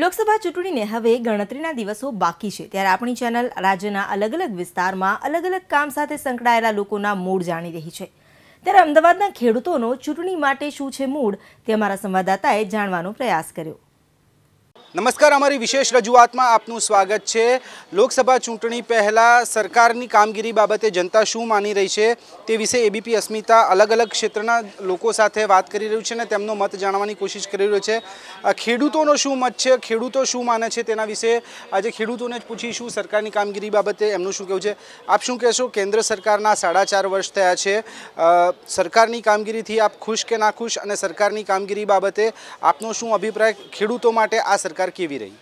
લોકસભા ચૂંટણીને હવે ગણતરીના દિવસો બાકી છે ત્યારે આપણી ચેનલ રાજ્યના અલગ અલગ વિસ્તારમાં અલગ અલગ કામ સાથે સંકળાયેલા લોકોના મૂડ જાણી રહી છે। ત્યારે અમદાવાદના ખેડૂતોનો ચૂંટણી માટે શું છે મૂડ તે અમારા સંવાદદાતાએ જાણવાનો પ્રયાસ કર્યો। નમસ્કાર, અમારી વિશેષ રજૂઆતમાં આપનું સ્વાગત છે। લોકસભા ચૂંટણી પહેલાં સરકારની કામગીરી બાબતે જનતા શું માની રહી છે તે વિશે એબીપી અસ્મિતા અલગ અલગ ક્ષેત્રના લોકો સાથે વાત કરી રહ્યું છે અને તેમનો મત જાણવાની કોશિશ કરી રહ્યો છે। ખેડૂતોનો શું મત છે, ખેડૂતો શું માને છે તેના વિશે આજે ખેડૂતોને જ પૂછીશું સરકારની કામગીરી બાબતે એમનું શું કહેવું છે। આપ શું કહેશો? કેન્દ્ર સરકારના 4.5 વર્ષ થયા છે, સરકારની કામગીરીથી આપ ખુશ કે નાખુશ અને સરકારની કામગીરી બાબતે આપનો શું અભિપ્રાય? ખેડૂતો માટે આ સરકાર કેવી રહી?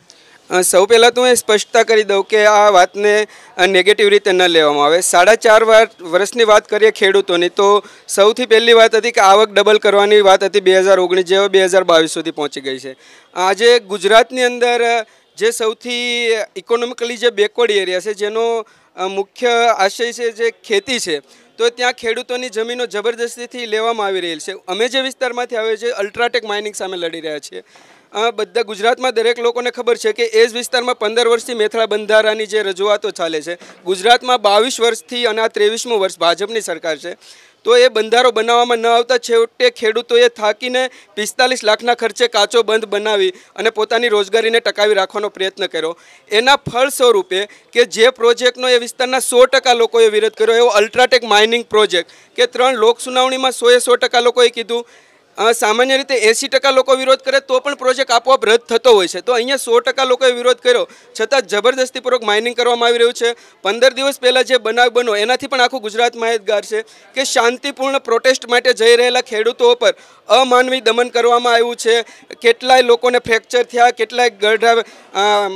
સૌ પહેલાં તો હું સ્પષ્ટતા કરી દઉં કે આ વાતને નેગેટિવ રીતે ન લેવામાં આવે। 4.5 વર્ષની વાત કરીએ ખેડૂતોની તો સૌથી પહેલી વાત હતી કે આવક ડબલ કરવાની વાત હતી 2019 જેવો 2022 સુધી પહોંચી ગઈ છે। આજે ગુજરાતની અંદર જે સૌથી ઇકોનોમિકલી જે બેકવર્ડ એરિયા છે જેનો મુખ્ય આશય છે જે ખેતી છે, તો ત્યાં ખેડૂતોની જમીનો જબરદસ્તીથી લેવામાં આવી રહી છે। અમે જે વિસ્તારમાંથી આવીએ છીએ અલ્ટ્રાટેક માઇનિંગ સામે લડી રહ્યા છીએ। બધા ગુજરાતમાં દરેક લોકોને ખબર છે કે એ જ વિસ્તારમાં 15 વર્ષથી મેથળા બંધારાની જે રજૂઆતો ચાલે છે, ગુજરાતમાં 22 વર્ષથી અને આ 23મું વર્ષ ભાજપની સરકાર છે, તો એ બંધારો બનાવવામાં ન આવતા છેવટે ખેડૂતોએ થાકીને 45 લાખના ખર્ચે કાચો બંધ બનાવી અને પોતાની રોજગારીને ટકાવી રાખવાનો પ્રયત્ન કર્યો। એના ફળ સ્વરૂપે કે જે પ્રોજેક્ટનો એ વિસ્તારના 100% લોકોએ વિરોધ કર્યો એવો અલ્ટ્રાટેક માઇનિંગ પ્રોજેક્ટ કે 3 લોક સુનાવણીમાં 100% લોકોએ કીધું, સામાન્ય રીતે 80% લોકો વિરોધ કરે તો પણ પ્રોજેક્ટ આપોઆપ રદ થતો હોય છે, તો અહીંયા 100% લોકોએ વિરોધ કર્યો છતાં જબરદસ્તીપૂર્વક માઇનિંગ કરવામાં આવી રહ્યું છે। 15 દિવસ પહેલાં જે બનાવ બન્યો એનાથી પણ આખું ગુજરાત માહિતગાર છે કે શાંતિપૂર્ણ પ્રોટેસ્ટ માટે જઈ રહેલા ખેડૂતો પર અમાનવી દમન કરવામાં આવ્યું છે। કેટલાય લોકોને ફ્રેક્ચર થયા, કેટલાય ગઢા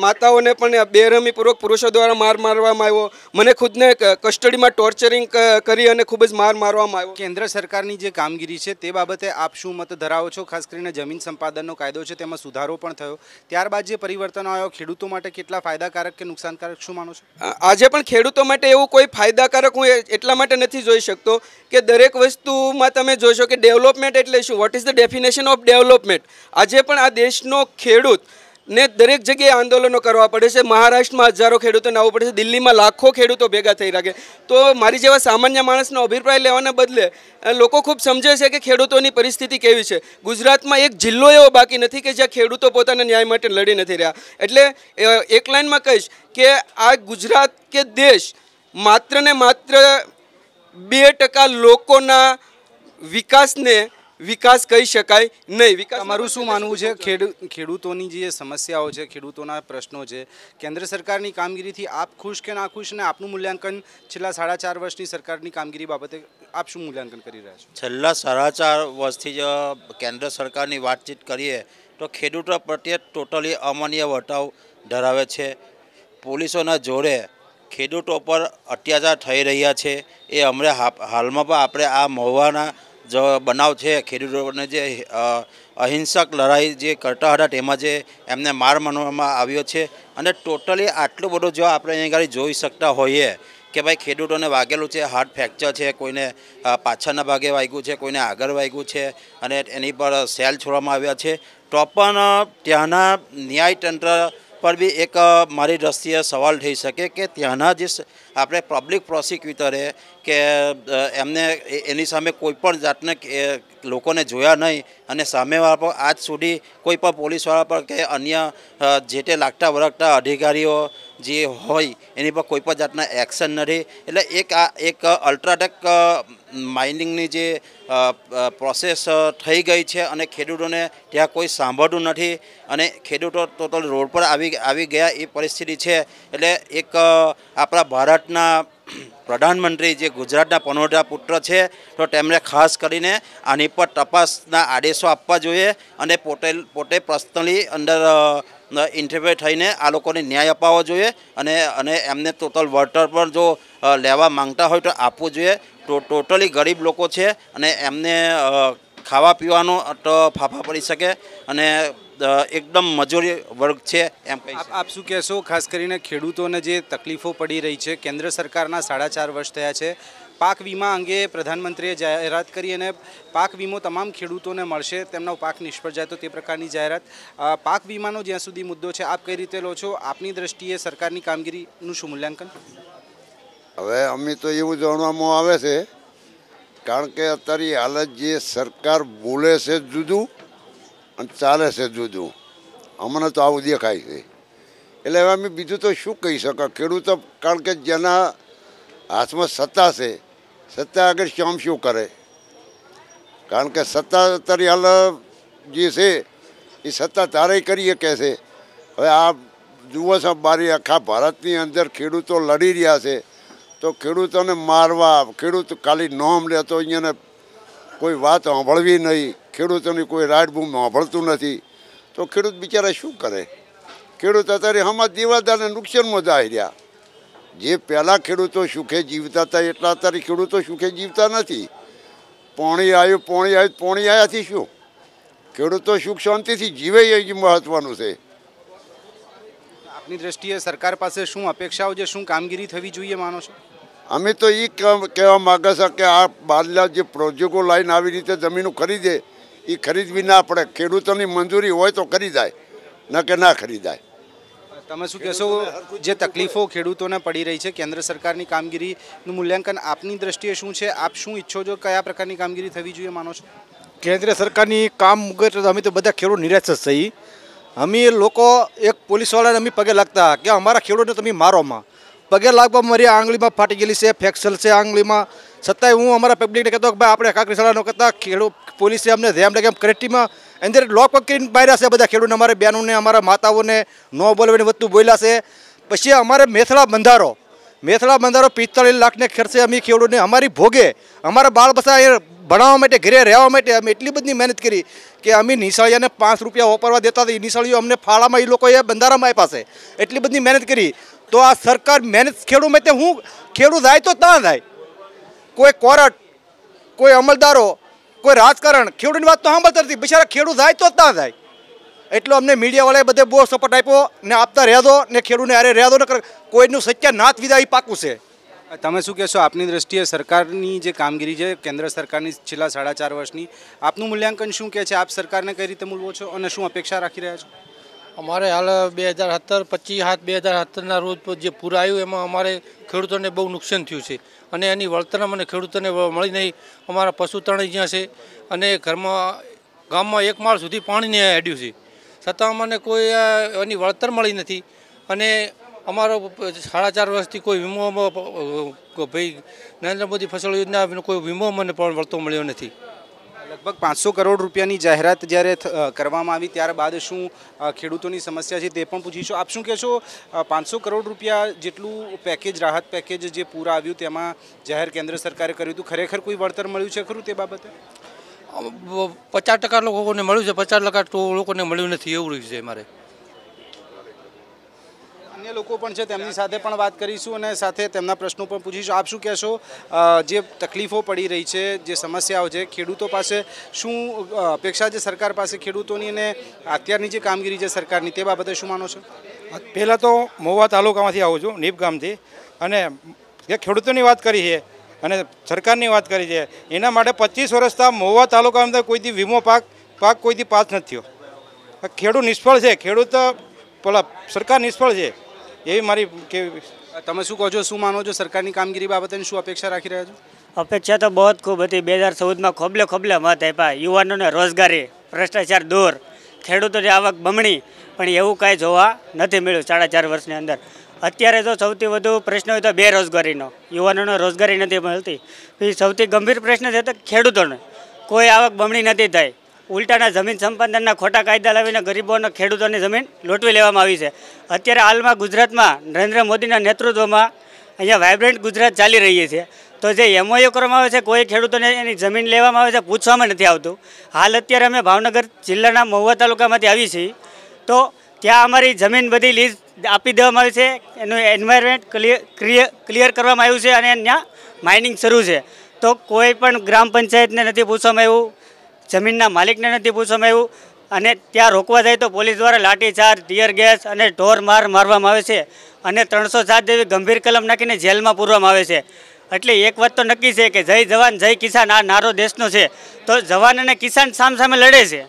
માતાઓને પણ બેરહમીપૂર્વક પુરુષો દ્વારા માર મારવામાં આવ્યો। મને ખુદને કસ્ટડીમાં ટોર્ચરિંગ કરી અને ખૂબ જ માર મારવામાં આવ્યો। કેન્દ્ર સરકારની જે કામગીરી છે તે બાબતે આપ શું મત ધરાવો છો? ખાસ કરીને જમીન સંપાદનનો કાયદો છે તેમાં સુધારો પણ થયો, ત્યારબાદ જે પરિવર્તન આવ્યો ખેડૂતો માટે કેટલા ફાયદાકારક કે નુકસાનકારક શું માનો છો? આજે પણ ખેડૂતો માટે એવું કોઈ ફાયદાકારક હું એટલા માટે નથી જોઈ શકતો કે દરેક વસ્તુમાં તમે જોશો કે ડેવલપમેન્ટ એટલે શું, what is the definition of development. આજે પણ આ દેશનો ખેડૂત ને દરેક જગ્યાએ આંદોલનો કરવા પડે છે। મહારાષ્ટ્રમાં હજારો ખેડૂતોને આવવું પડે છે, દિલ્હીમાં લાખો ખેડૂતો ભેગા થઈ રાખે, તો મારી જેવા સામાન્ય માણસનો અભિપ્રાય લેવાને બદલે લોકો ખૂબ સમજે છે કે ખેડૂતોની પરિસ્થિતિ કેવી છે। ગુજરાતમાં એક જિલ્લો એવો બાકી નથી કે જ્યાં ખેડૂતો પોતાના ન્યાય માટે લડી નથી રહ્યા। એટલે એક લાઇનમાં કહીશ કે આ ગુજરાત કે દેશ માત્ર ને માત્ર 2% લોકોના વિકાસને વિકાસ કહી શકાય નહીં। વિકાસ તમારું શું માનવું છે? ખેડૂતોની જે સમસ્યાઓ છે, ખેડૂતોના પ્રશ્નો છે, કેન્દ્ર સરકારની કામગીરીથી આપ ખુશ કે ના ખુશ, અને આપનું મૂલ્યાંકન છેલ્લા 4.5 વર્ષની સરકારની કામગીરી બાબતે આપ શું મૂલ્યાંકન કરી રહ્યા છો? છેલ્લા 4.5 વર્ષથી જો કેન્દ્ર સરકારની વાતચીત કરીએ તો ખેડૂતો પ્રત્યે ટોટલી અમાન્ય વર્તાવ ધરાવે છે। પોલીસોના જોડે ખેડૂતો પર અત્યાચાર થઈ રહ્યા છે। એ હમણાં હાલમાં પણ આપણે આ મહુવાના जो बनाव है खेडूतोने जे अहिंसक लड़ाई जे करता था तेमां जे एमने मार मारवामां आव्यो छे अने टोटली आटलुं बधुं जो आपणे अहीं गाड़ी जोई शकता होईए कि भाई खेडूतोने वागेलुं छे, हार्ट फ्रेक्चर है, कोईने पाछळना भागे वाग्युं छे, कोईने आगळ वाग्युं छे अने एनी पर सेल छोड़वामां आव्या छे, तो पण त्याना न्यायतंत्र पर भी एक मारी दृष्टिए सवाल थी सके कि त्याना जे आपणे पब्लिक प्रोसिक्यूटरे के एमने एनी सामे कोईपण जातने लोकोने जोया नहीं अने सामेवाळा पर आज सुधी कोईपण पोलीसवाळा पर के अन्य जे ते लागता वळगता अधिकारीओ जे होय एनी पर कोईपण जातना एक्शन नहीं। एटले एक अल्ट्राटेक माइनिंगनी जे प्रोसेस थई गई है अने खेडूतोने त्यां कोई सांभळતું નથી અને ખેડૂતો ટોટલ રોડ પર આવી ગયા એ પરિસ્થિતિ છે। એટલે એક આપણા ભારતના પ્રધાનમંત્રી જે ગુજરાતના પનોતા પુત્ર છે તો તેમણે ખાસ કરીને આની પર તપાસના આદેશો આપવા જોઈએ અને પોતે પર્સનલી અંદર ઇન્ટરવ્યુ થઈને આ લોકોને ન્યાય અપાવવો જોઈએ અને એમને ટોટલ વળતર પણ જો લેવા માંગતા હોય તો આપવું જોઈએ। તો ટોટલી ગરીબ લોકો છે અને એમને ખાવા પીવાનો તો ફાફા પડી શકે અને एकदम मजूरी वर्ग है एम कही आप शू कहो? खास करीने खेडूतोने जे तकलीफों पड़ी रही है, केंद्र सरकारना 4.5 वर्ष थया छे, પાક વીમા અંગે પ્રધાનમંત્રીએ જાહેરાત કરી અને પાક વીમો તમામ ખેડૂતોને મળશે, તેમનો પાક નિષ્ફળ જાય તો તે પ્રકારની જાહેરાત. પાક વીમાનો જ્યાં સુધી મુદ્દો છે, આપ કઈ રીતે લો છો? આપની દ્રષ્ટિએ સરકારની કામગીરીનું શું મૂલ્યાંકન? હવે અમે તો એવું જાણવામાં આવે છે, કારણ કે અત્યારે હાલત જે સરકાર બોલે છે જુદું અને ચાલે છે જુદું. અમને તો આવું દેખાય છે. એટલે હવે અમે બીજું તો શું કહી શકાય ખેડૂતો, કારણ કે જેના હાથમાં સત્તા છે, સત્તા આગળ શું કરે? કારણ કે સત્તા અત્યારે હાલ જે છે એ સત્તા તારે કરીએ કે છે. હવે આ જુઓ છો બારી આખા ભારતની અંદર ખેડૂતો લડી રહ્યા છે, તો ખેડૂતોને મારવા, ખેડૂત ખાલી નોમ લે તો અહીંયાને કોઈ વાત સાંભળવી નહીં, ખેડૂતોની કોઈ રાડબૂમ સાંભળતું નથી, તો ખેડૂત બિચારા શું કરે? ખેડૂત અત્યારે હમણાં દીવાદારને નુકસાનમાં જાય રહ્યા. જે પહેલાં ખેડૂતો સુખે જીવતા હતા એટલા અત્યારે ખેડૂતો સુખે જીવતા નથી. પાણી આવ્યાથી શું? ખેડૂતો સુખ શાંતિથી જીવે એ જ મહત્ત્વનું છે. આપની દ્રષ્ટિએ સરકાર પાસે શું અપેક્ષાઓ છે, શું કામગીરી થવી જોઈએ માનો છો? અમે તો એ કહેવા માગે છે કે આ બહારના જે પ્રોજેક્ટો લાઈન આવી રીતે જમીનો ખરીદે એ ખરીદવી ના પડે. ખેડૂતોની મંજૂરી હોય તો ખરીદાય, ન કે ના ખરીદાય. તમે શું કહેશો, જે તકલીફો ખેડૂતોને પડી રહી છે, કેન્દ્ર સરકારની કામગીરીનું મૂલ્યાંકન આપની દ્રષ્ટિએ શું છે? આપ શું ઈચ્છો છો, કયા પ્રકારની કામગીરી થવી જોઈએ માનો છો? કેન્દ્ર સરકારની કામ વગર અમે તો બધા ખેડૂત નિરાશ જ છીએ. અમે લોકો એક પોલીસવાળાને અમે પગે લાગતા કે અમારા ખેડૂતને તમે મારોમાં પગે લાગવા મારી આંગળીમાં ફાટી ગયેલી છે, ફ્રેક્ચર છે આંગળીમાં. છતાંય હું અમારા પબ્લિકને કહેતો કે ભાઈ આપણે કાંકરી શાળાનો કરતા ખેડૂત પોલીસે અમને ધ્યાન લાગે એમ કરેક્ટીમાં અંદર લોક કરીને માર્યા છે બધા ખેડૂતને, અમારા બહેનોને, અમારા માતાઓને ન બોલવાની વસ્તુ બોલ્યા છે. પછી અમારે મેથળા બંધારો 45 લાખને ખર્ચે અમે ખેડૂતને અમારી ભોગે અમારા બાળ બચ્ચા ભણાવવા માટે, ઘરે રહેવા માટે અમે એટલી બધી મહેનત કરી કે અમે નિશાળીયાને 5 રૂપિયા વાપરવા દેતા હતા. એ નિશાળીઓ અમને ફાળામાં એ લોકોએ બંધારામાં આપ્યા છે. એટલી બધી મહેનત કરી. તો આ સરકાર મહેનત ખેડૂત માટે હું ખેડૂત જાય તો ત્યાં જાય, કોઈ કોર્ટ, કોઈ અમલદારો, કોઈ રાજકારણ ખેડૂતની વાત તો સાંભળતા નથી. બિચારા ખેડૂત જાય તો ત્યાં જાય. એટલો અમને મીડિયાવાળાએ બધે બહુ સપોર્ટ આપ્યો ને આપતા રહેતો ને ખેડૂતને અરે રહેતો ને કોઈનું સત્યાનાશ વિદાય પાકું છે. તમે શું કહેશો, આપની દ્રષ્ટિએ સરકારની જે કામગીરી છે કેન્દ્ર સરકારની છેલ્લા 4.5 વર્ષની, આપનું મૂલ્યાંકન શું કહે છે? આપ સરકારને કઈ રીતે મૂલવો છો અને શું અપેક્ષા રાખી રહ્યા છો? અમારે હાલ 2017 રોજ જે પૂર આવ્યું એમાં અમારે ખેડૂતોને બહુ નુકસાન થયું છે અને એની વળતર મને ખેડૂતોને મળી નહીં. અમારા પશુ તણાઈ જ્યાં છે અને ગામમાં 1 માળ સુધી પાણીને અડ્યું છે, છતાં અમને કોઈ એની વળતર મળી નથી. અને અમારો 4.5 વર્ષથી કોઈ વીમો, ભાઈ નરેન્દ્ર મોદી ફસલ યોજના કોઈ વીમો મને પણ વળતો મળ્યો નથી. લગભગ 500 કરોડ રૂપિયાની જાહેરાત જ્યારે કરવામાં આવી ત્યારબાદ શું ખેડૂતોની સમસ્યા છે તે પણ પૂછીશું. આપ શું કહેશો, 500 કરોડ રૂપિયા જેટલું પેકેજ, રાહત પેકેજ જે પૂરા આવ્યું તેમાં જાહેર કેન્દ્ર સરકારે કર્યું હતું, ખરેખર કોઈ વળતર મળ્યું છે ખરું તે બાબતે? 50% લોકોને મળ્યું છે, 50% લોકોને મળ્યું નથી એવું રહ્યું છે. મારે અન્ય લોકો પણ છે, તેમની સાથે પણ વાત કરીશું અને સાથે તેમના પ્રશ્નો પણ પૂછીશું. આપ શું કહેશો, જે તકલીફો પડી રહી છે, જે સમસ્યાઓ છે, ખેડૂતો પાસે શું અપેક્ષા છે સરકાર પાસે ખેડૂતોની, અને અત્યારની જે કામગીરી છે સરકારની તે બાબતે શું માનો છો? પહેલાં તો મહુવા તાલુકામાંથી આવું છું, નીપ ગામથી, અને જે ખેડૂતોની વાત કરી છે અને સરકારની વાત કરી છે એના માટે 25 વર્ષથી મહુવા તાલુકામાં કોઈથી વીમો પાક કોઈથી પાસ નથી થયો. ખેડૂત નિષ્ફળ છે, ખેડૂત પેલા સરકાર નિષ્ફળ છે એવી મારી કેવી. તમે શું કહો છો, શું માનો છો સરકારની કામગીરી બાબતે, શું અપેક્ષા રાખી રહ્યા છો? અપેક્ષા તો બહુ ખૂબ હતી. 2014માં ખોબલે મત આપ્યા, યુવાનોને રોજગારી, ભ્રષ્ટાચાર દૂર, ખેડૂતોની આવક બમણી, પણ એવું કાંઈ જોવા નથી મળ્યું 4.5 વર્ષની અંદર. અત્યારે તો સૌથી વધુ પ્રશ્ન હોય તો બેરોજગારીનો, યુવાનોને રોજગારી નથી મળતી. પછી સૌથી ગંભીર પ્રશ્ન છે તો ખેડૂતોને કોઈ આવક બમણી નથી થઈ. ઉલટાના જમીન સંપાદનના ખોટા કાયદા લાવીને ગરીબોને, ખેડૂતોની જમીન લૂંટવી લેવામાં આવી છે. અત્યારે હાલમાં ગુજરાતમાં નરેન્દ્ર મોદીના નેતૃત્વમાં અહીંયા વાઇબ્રન્ટ ગુજરાત ચાલી રહી છે. તો જે MOU કરવામાં આવે છે, કોઈ ખેડૂતોને એની જમીન લેવામાં આવે છે, પૂછવામાં નથી આવતું. હાલ અત્યારે અમે ભાવનગર જિલ્લાના મહુવા તાલુકામાંથી આવી છીએ, તો ત્યાં અમારી જમીન બધી લીઝ આપી દેવામાં આવી છે. એનું એન્વાયરમેન્ટ ક્લિયર કરવામાં આવ્યું છે અને ત્યાં માઇનિંગ શરૂ છે. તો કોઈ પણ ગ્રામ પંચાયતને નથી પૂછવામાં આવ્યું, જમીનના માલિકને નથી પૂછવામાં આવ્યું. અને ત્યાં રોકવા જાય તો પોલીસ દ્વારા લાઠીચાર્જ, ટીયર ગેસ અને ઢોર મારવામાં આવે છે અને 307 જેવી ગંભીર કલમ નાખીને જેલમાં પૂરવામાં આવે છે. એટલે એક વાત તો નક્કી છે કે જય જવાન જય કિસાન આ નારો દેશનો છે. તો જવાન અને કિસાન સામસામે લડે છે.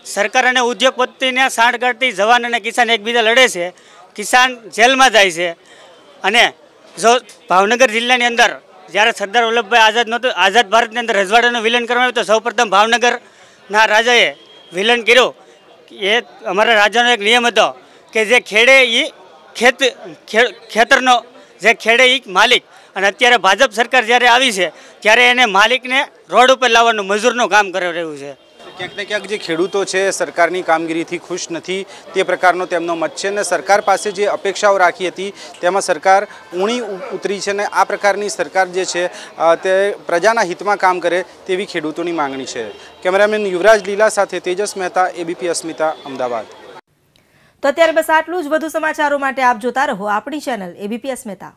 સરકાર અને ઉદ્યોગપતિને સાંઠગાંઠથી જવાન અને કિસાન એકબીજા લડે છે. કિસાન જેલમાં જાય છે. અને જો ભાવનગર જિલ્લાની અંદર જ્યારે સરદાર વલ્લભભાઈ આઝાદ નહોતું, આઝાદ ભારતની અંદર રજવાડાનું વિલન કરવામાં આવ્યું તો સૌપ્રથમ ભાવનગરના રાજાએ વિલન કર્યું. એ અમારા રાજાનો એક નિયમ હતો કે જે ખેડે એ ખેતરનો જે ખેડે એ માલિક. અને અત્યારે ભાજપ સરકાર જ્યારે આવી છે ત્યારે એને માલિકને રોડ ઉપર લાવવાનું મજૂરનું કામ કરી રહ્યું છે. ક્યાંક ને ક્યાંક જે ખેડૂતો છે સરકારની કામગીરીથી ખુશ નથી તે પ્રકારનો તેમનો મત છે અને સરકાર પાસે જે અપેક્ષાઓ રાખી હતી તેમાં સરકાર ઊણી ઉતરી છે અને આ પ્રકારની સરકાર જે છે તે પ્રજાના હિતમાં કામ કરે તેવી ખેડૂતોની માંગણી છે. કેમેરામેન યુવરાજ લીલા સાથે તેજસ મહેતા, એબીપી અસ્મિતા, અમદાવાદ. તો અત્યારે બસ આટલું જ. વધુ સમાચારો માટે આપ જોતા રહો આપણી ચેનલ એબીપી અસ્મિતા.